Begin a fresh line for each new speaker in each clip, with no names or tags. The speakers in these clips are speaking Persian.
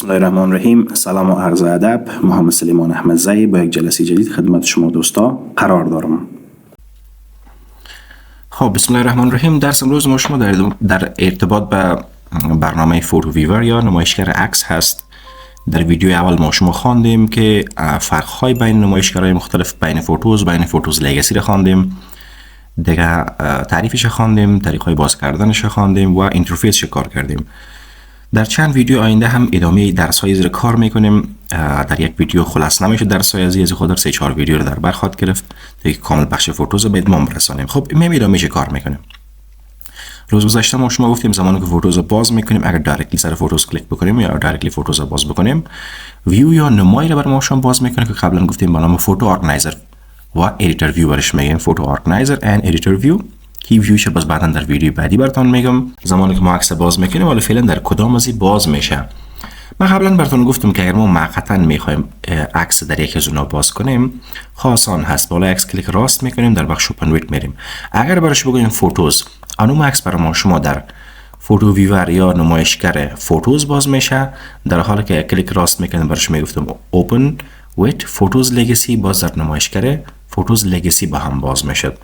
بسم الله الرحمن الرحیم. سلام و عرض ادب. محمد سلیمان احمدزایی با یک جلسه جدید خدمت شما دوستا قرار دارم. خب بسم الله الرحمن الرحیم. درس امروز ما شما در ارتباط به برنامه فوتو ویور یا نمایشگر عکس هست. در ویدیو اول ما شما خواندیم که فرق‌های بین نمایشگرهای مختلف بین فوتوز لگسی را خواندیم. دیگه تعریفش خواندیم، طریق‌های باز کردنش خواندیم و اینترفیسش کار کردیم. در چند ویدیو آینده هم ادامه درس‌های زیر کار میکنیم. در یک ویدیو خلاص نمیشه درس‌های از خود در 3-4 ویدیو رو در بر خواهد گرفت تا کامل بخش فوتوز رو به اتمام برسانیم. خب ادامه کار میکنیم. روز گذشته ما شما گفتیم زمانی که فوتوز رو باز میکنیم اگر دایرکتلی سر فوتوز کلیک بکنیم یا دایرکتلی فوتوز رو باز بکنیم، ویو یا نمایی رو بر ما شما باز میکنه که قبلا گفتیم با نام فوتو ارگنایزر و ادیتور ویو برش میگیم. فوتو ارگنایزر اند ادیتور ویو کی ویوش باز بعدا در ویدیو بعدی براتون میگم زمانی که ما عکس باز میکنیم ولی فعلا در کدام از این باز میشه. من قبلا براتون گفتم که اگر ما موقتا میخوایم عکس در یک از اونها باز کنیم آسان هست. بالا عکس کلیک راست میکنیم، در بخش اوپن ویت میریم. اگر برش بگویم فوتوز، اون عکس برای ما شما در فوتو ویور یا نمایشگر فوتوز باز میشه. در حالی که کلیک راست میکنیم برش میگفتم اوپن ویت فوتوز لگسی، باز در نمایشگر فوتوز لگسی با هم باز میشد.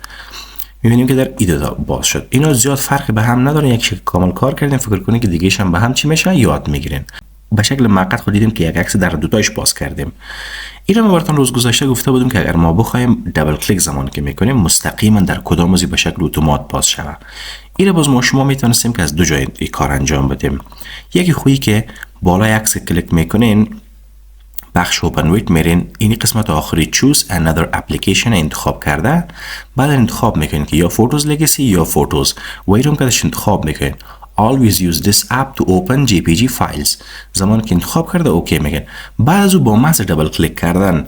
می‌بینیم که در ایده باز شد. اینا زیاد فرقی به هم نداره، یک شکل کامل کار کردیم. فکر کنید که دیگه‌ش هم به هم چی میشه یاد میگیرین. به شکل موقت خود دیدیم که یک عکس در دو تاش باز کردیم. اینو ما براتون روز گذشته گفته بودیم که اگر ما بخوایم دبل کلیک زمانی که میکنیم مستقیما در کدام از به شکل اتومات باز شود. اینو باز ما شما میتونستیم که از دو جای این کار انجام بدیم. یکی خویی که بالای عکس کلیک میکنین بخش اوپن ویت میرین، این قسمت آخری چوز another application انتخاب کرده، بعد انتخاب میکنین که یا فوتوز لگسی یا فوتوز و ایرون کدش انتخاب میکنین always use this app to open jpg files. زمان که انتخاب کرده اوکی میگن. بعد از او با محض دبل کلیک کردن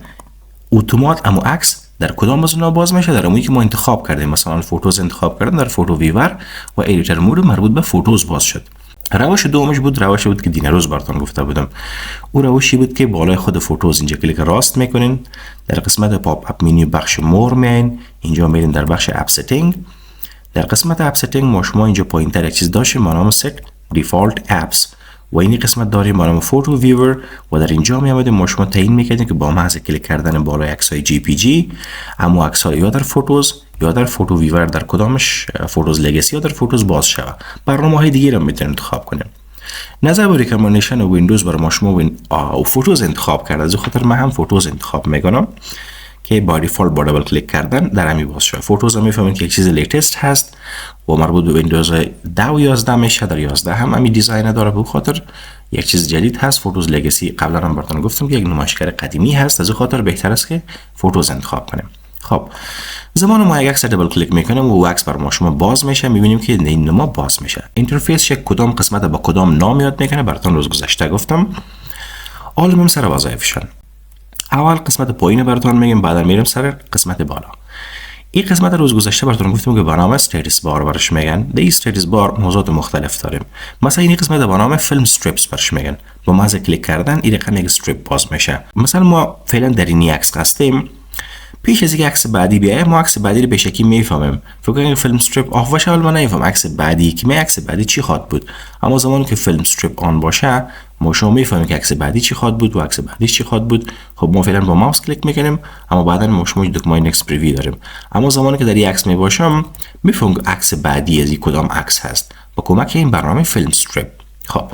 اتومات امو عکس در کدام از اونها باز میشه؟ در اونی که ما انتخاب کردیم. مثلا فوتوز انتخاب کردن در فوتو ویور و ادیتور مود مربوط به فوتوز باز شد. روش دومش بود که دیگر روز براتون گفته بودم. او روشی بود که بالای خود فوتوز اینجا کلیک راست میکنین، در قسمت پاپ اپ مینیو بخش مور میاین، اینجا میرین در بخش اپ ستینگ. در قسمت اپ ستینگ ما شما اینجا پایینتر یک چیز داشتیم با نام set default apps و این قسمت داریم با نام فوتو ویور و در اینجا میامدیم ما شما تعیین میکردیم که با محض کلیک کردن بالای عکسای جی پی جی اما عکس‌ها یا در فوتوز یا در فوتو ویور در کدامش فوتوز لگسی یا در فوتوز باز شود. برنامه‌های دیگه رو میتونید انتخاب کنیم. نظر به ریکامندیشن ویندوز برای ما شما فوتوز انتخاب کرده، از خاطر من هم فوتوز انتخاب میکنم که با دیفالت با دبل کلیک کردن در همین باز شد. فوتوز هم میفهمید که یک چیز لیتست هست و مربوط به ویندوز 10 و 11 میشه. در 11 هم همین دیزاین داره، به خاطر یک چیز جدید هست. فوتوز لگسی قبلا هم براتون گفتم که یک نمایشگر قدیمی هست، از خاطر بهتر است که فوتوز انتخاب کنیم. خب زمان ما یک عکس دبل کلیک میکنیم و عکس بر ما شما باز میشه، میبینیم که این نما باز میشه. اینترفیس یک کدام قسمت با کدام نام یاد میکنه براتون روز گذشته گفتم. حالا میریم سر وظایفشون. اول قسمت پایین براتون میگم، بعد میریم سر قسمت بالا. این قسمت روز گذشته براتون گفتم که برنامه استیتس بار برش میگن. در استیتس بار موضوعات مختلف داریم. مثلا این قسمت برنامه فیلم استریپس برش میگن. با محض کلیک کردن این رقم یک استریپ باز میشه. مثلا ما فعلا در این عکس هستیم، پیش از اینکه عکس بعدی بیاید ما عکس بعدی رو به شکلی میفهمیم. فکر کنید فیلم استریپ آف باشه ولی من نمیفهمم عکس بعدی که عکس بعدی چی خواهد بود. اما زمانی که فیلم استریپ آن باشه ما شما میفهمیم که عکس بعدی چی خواهد بود و عکس بعدی چی خواهد بود. خب ما فعلا با ماوس کلیک میکنیم اما بعدا ما شما دکمه نکست پریویو داریم. اما زمانی که در این عکس میباشم میفهمم که عکس بعدی از این کدام عکس هست با کمک این برنامه فیلم استریپ. خب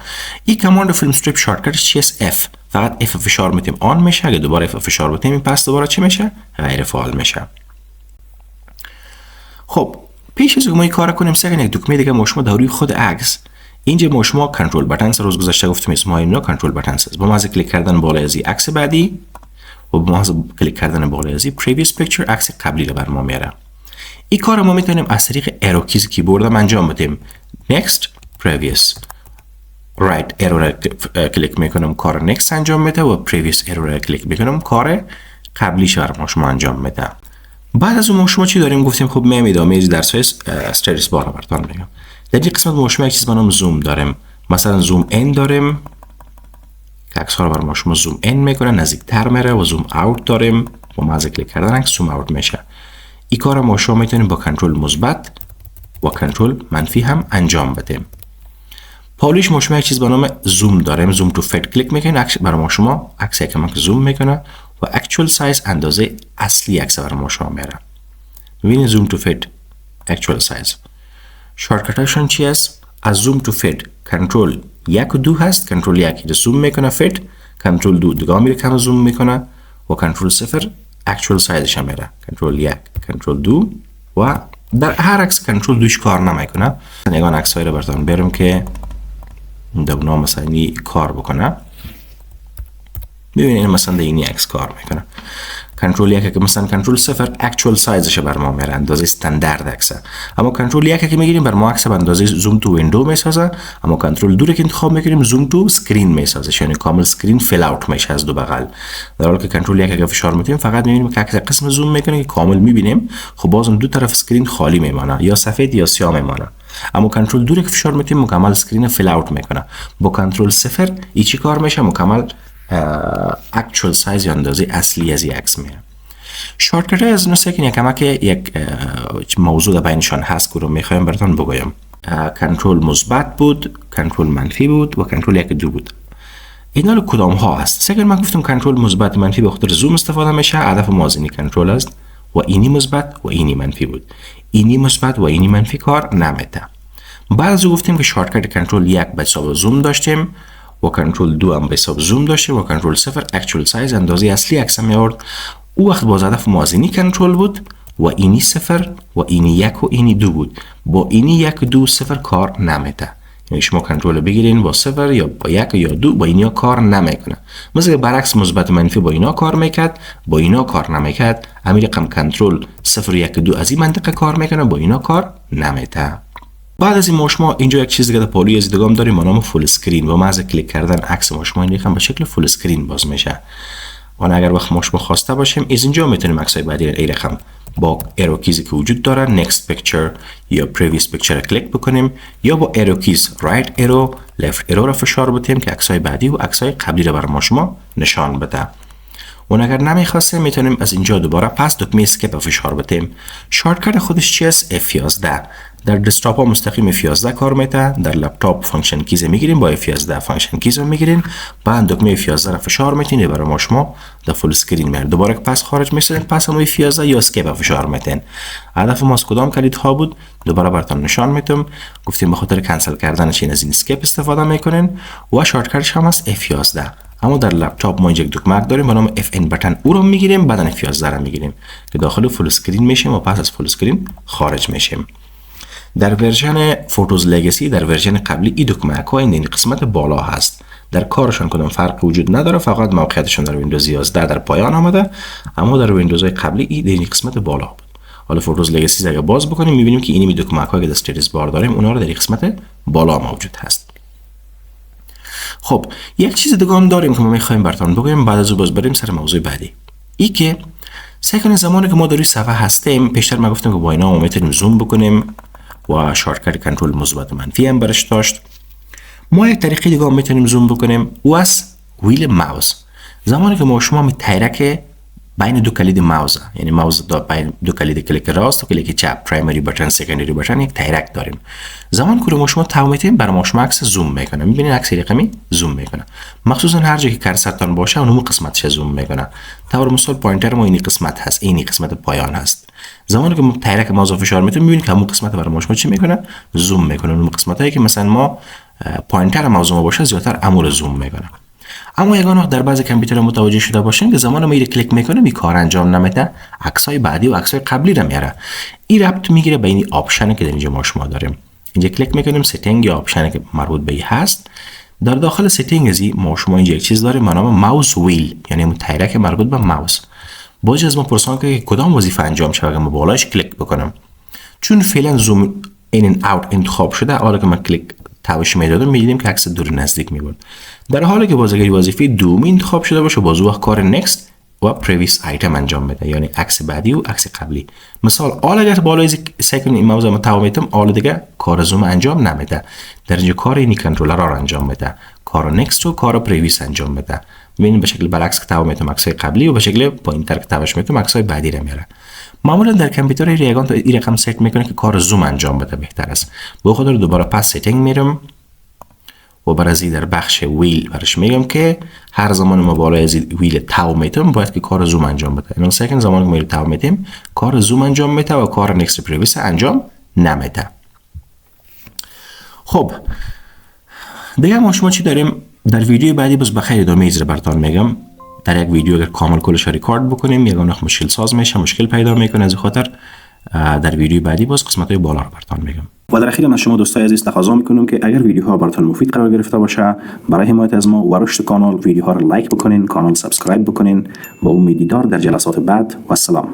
این کماند فیلم استریپ شارتکتش چیست؟ F. فقط F فشار میتیم آن میشه، اگه دوباره F فشار بتیم پس دوباره چی میشه؟ غیر فعال میشه. خب پیش از اینکه ما این کارو کنیم سعی یک دکمه دیگه ما شما داروی خود عکس اینجا ما شما کنترل بتنز روز گذشته گفتیم اسم های اینا کنترل بتنز با محض کلیک کردن بالای از عکس بعدی و با محض کلیک کردن بالای از previous picture عکس قبلی رو بر ما میاره. این کارو ما میتونیم از طریق ارو کیز کیبورد هم انجام بدیم. next previous right ارو کلیک میکنم کار next انجام میده و previous ارو کلیک میکنم کار قبلیش بر ما شما انجام میده. بعد از اون ما شما چی داریم؟ گفتیم خب میام ادامه درس استیتس بار براتون میگم. در این قسمت ما شما یک چیز به نام زوم داریم. مثلا زوم ان داریم که عکس ها رو بر ما شما زوم ان میکنه نزدیکتر میره و زوم اوت داریم با محض کلیک کردن عکس زوم اوت میشه. این کار ما شما میتونیم با کنترل مثبت و کنترل منفی هم انجام بدیم. پالیش ما شما یک چیز به نام زوم داریم. زوم تو فیت کلیک میکنین، برای ما شما عکس کمک زوم میکنه و اکچوال سایز اندازه اصلی عکس برای ما شما میاره. ببینید زوم تو فیت، اکچوال سایز. شارتکتشون چی است؟ از زوم تو فیت کنترل 1 و 2 هست. کنترل 1 زوم میکنه فیت، کنترل 2 دیگه میره کم زوم میکنه و کنترل 0 اکچوال سایزش میاره. کنترل 1 کنترل 2 و در هر عکس کنترل 2 کار نمیکنه. نگان عکسای رو براتون برم که دونا مثلا این کار بکنه. ببینید مثلا در این عکس کار میکنه. کنترل 1 که مثلا کنترل 0 اکچوال سایزش بر ما میاره، اندازه استاندارد عکسه. اما کنترل 1 که میگیریم بر ما عکس به اندازه زوم تو ویندو میسازه. اما کنترل 2 که انتخاب میکنیم زوم تو اسکرین میسازه، یعنی کامل اسکرین فیل اوت میشه از دو بغل. در حالی که کنترل 1 که فشار میتیم فقط میبینیم که عکس قسم زوم میکنه که کامل میبینیم، خب بازم دو طرف اسکرین خالی میمونه، یا سفید یا سیاه میمونه. اما کنترل 2 که فشار میتیم مکمل اسکرین فیل اوت میکنه. با کنترل 0 ای چی کار میشه؟ مکمل اکچوال سایز یا اندازه اصلی از این عکس میاره. شارتکت از نوسه که کمک یک موضوع بینشان هست که رو میخوایم براتون بگویم. کنترل مثبت بود، کنترل منفی بود و کنترل 1 2 بود. اینا رو کدام ها هست؟ سگر من گفتم کنترل مثبت منفی به خاطر زوم استفاده میشه. هدف ما از این کنترل است و اینی مثبت و اینی منفی بود. اینی مثبت و اینی منفی کار نمیده. بعد از گفتیم که شارتکت کنترل 1 به حساب زوم داشتیم و کنترل 2 هم به حساب زوم داشتیم و کنترل 0 اکچوال سایز اندازه اصلی عکس می آورد. او وقت باز هدف ما از اینی کنترل بود و اینی 0 و اینی 1 و اینی 2 بود. با اینی 1 و 2 0 کار نمیده. یعنی شما کنترل بگیرین با 0 یا با 1 یا 2 با اینیا کار نمیکنه. مثلا برعکس مثبت منفی با اینا کار میکرد، با اینا کار نمیکرد. همین رقم کنترل 0 1 2 از این منطقه کار میکنه، با اینا کار نمیده. بعد از این ما شما اینجا یک چیز دیگه در پالی از دیگه هم داریم به نام فول اسکرین و ما از کلیک کردن عکس ما شما این رقم به شکل فول اسکرین باز میشه. و اگر وقت ما شما خواسته باشیم از اینجا میتونیم عکسای بعدی این رقم با ایرو کیزی که وجود داره next picture یا previous picture کلیک بکنیم یا با ایرو کیز right arrow left arrow را فشار بدیم که عکسای بعدی و عکسای قبلی را برای ما شما نشان بده. و اگر نمیخواستیم میتونیم از اینجا دوباره پس دکمه اسکیپ فشار بدیم. شارتکت خودش چی است؟ F11. در دسکتاپ ها مستقیم F11 کار میده. در لپتاپ فانکشن کیز میگیریم با F11 فانکشن کیز میگیریم. بعد دکمه F11 را فشار میتین برای ما شما در فول اسکرین میاد. دوباره پس خارج میشین پس هم F11 یا اسکیپ فشار میتین. هدف ما از کدام کلیدها بود؟ دوباره براتون نشان میدم. گفتیم به خاطر کنسل کردن چین از این اسکیپ استفاده میکنین و شارتکتش هم از F11. اما در لپتاپ ما اینجا یک دکمه داریم به نام FN بتن، او رو میگیریم بعدن F11 رو میگیریم که داخل فول اسکرین میشیم و پس از فول اسکرین خارج میشیم. در ورژن فوتوز لگسی در ورژن قبلی این دکمه ها این قسمت بالا هست. در کارشان کدام فرق وجود نداره، فقط موقعیتشون در ویندوز 11 در پایان آمده، اما در ویندوز قبلی این قسمت بالا بود. حالا فوتوز لگسی اگه باز بکنیم میبینیم که این دکمه ها که در استیتس بار داریم اونها رو در قسمت بالا موجود هست. خب یک چیز دیگه هم داریم که ما میخوایم براتون بگویم بعد از او باز بریم سر موضوع بعدی. ای که سکن زمانی که ما در روی صفحه هستیم پیشتر ما گفتم که با اینا ما میتونیم زوم بکنیم و شارتکت کنترل مثبت و منفی هم برش داشت. ما یک طریقه دیگه هم میتونیم زوم بکنیم و از ویل ماوس. زمانی که ما شما تیرک بین دو کلید ماوس، یعنی ماوس بین دو کلید کلیک راست و کلیک چپ، پرایمری بتن سکندری بتن، یک تیرک داریم. زمان که ما شما تمام میتیم برای ما شما عکس زوم میکنه. میبینید عکس رقمی زوم میکنه. مخصوصا هر جایی که کرسرتان باشه اون قسمتش زوم میکنه. طور مثال پوینتر ما این قسمت هست، این قسمت پایان هست. زمانی که ما تیرک ماوس فشار میتیم میبینید که همون قسمت برای ما شما چی میکنه؟ زوم میکنه. اون قسمتایی که مثلا ما پوینتر ماوس ما باشه زیادتر امور زوم میکنه. اما یگانه در بعضی کامپیوترها متوجه شده باشین که زمان ما این کلیک میکنه می کار انجام نمیده، عکسای بعدی و عکسای قبلی رو میاره. این ربط میگیره به این آپشنی که در اینجا ما شما داریم. اینجا کلیک میکنیم ستینگ یا آپشنی که مربوط به این هست. در داخل ستینگ ازی ما شما اینجا یک چیز داریم به نام ماوس ویل، یعنی متحرک مربوط به ماوس. باز از ما پرسان که کدام وظیفه انجام شه اگه ما بالاش کلیک بکنم. چون فعلا زوم این اوت انتخاب شده، حالا که من کلیک تابش میدادم میدیدیم که عکس دور نزدیک میبود. در حالی که باز اگر وظیفه دوم انتخاب شده باشه باز وقت کار نکست و پریویس آیتم انجام بده، یعنی عکس بعدی و عکس قبلی. مثال حالا اگر بالای سکن این موضوع ما تمام میتم حالا دیگه کار زوم انجام نمیده، در اینجا کار این کنترلر را انجام میده، کار نکست و کار پریویس انجام میده. ببینید به شکل برعکس که تمام میتم عکسای قبلی و به شکل پایینتر که تابش میتم عکسای بعدی رو میاره. معمولا در کامپیوتر ریگان تو این رقم سیت میکنه که کار زوم انجام بده بهتر است. به خاطر دوباره پس ستینگ میرم و برای در بخش ویل برش میگم که هر زمان ما بالای از ویل تاو میتیم باید که کار زوم انجام بده. این سکند زمان که ما تاو میتیم کار زوم انجام میده و کار نکست پریویس انجام نمیده. خب دیگه ما شما چی داریم در ویدیو بعدی؟ باز بخیر ادامه ایزر براتون میگم. در یک ویدیو اگر کامل کلش ریکارد بکنیم یگانه مشکل ساز میشه، مشکل پیدا میکنه، از خاطر در ویدیو بعدی باز قسمت های بالا رو براتون میگم. و در اخیر من شما دوستای عزیز تقاضا میکنم که اگر ویدیوها براتون مفید قرار گرفته باشه برای حمایت از ما و رشد کانال ویدیوها رو لایک بکنین، کانال سابسکرایب بکنین. با امید دیدار در جلسات بعد و السلام.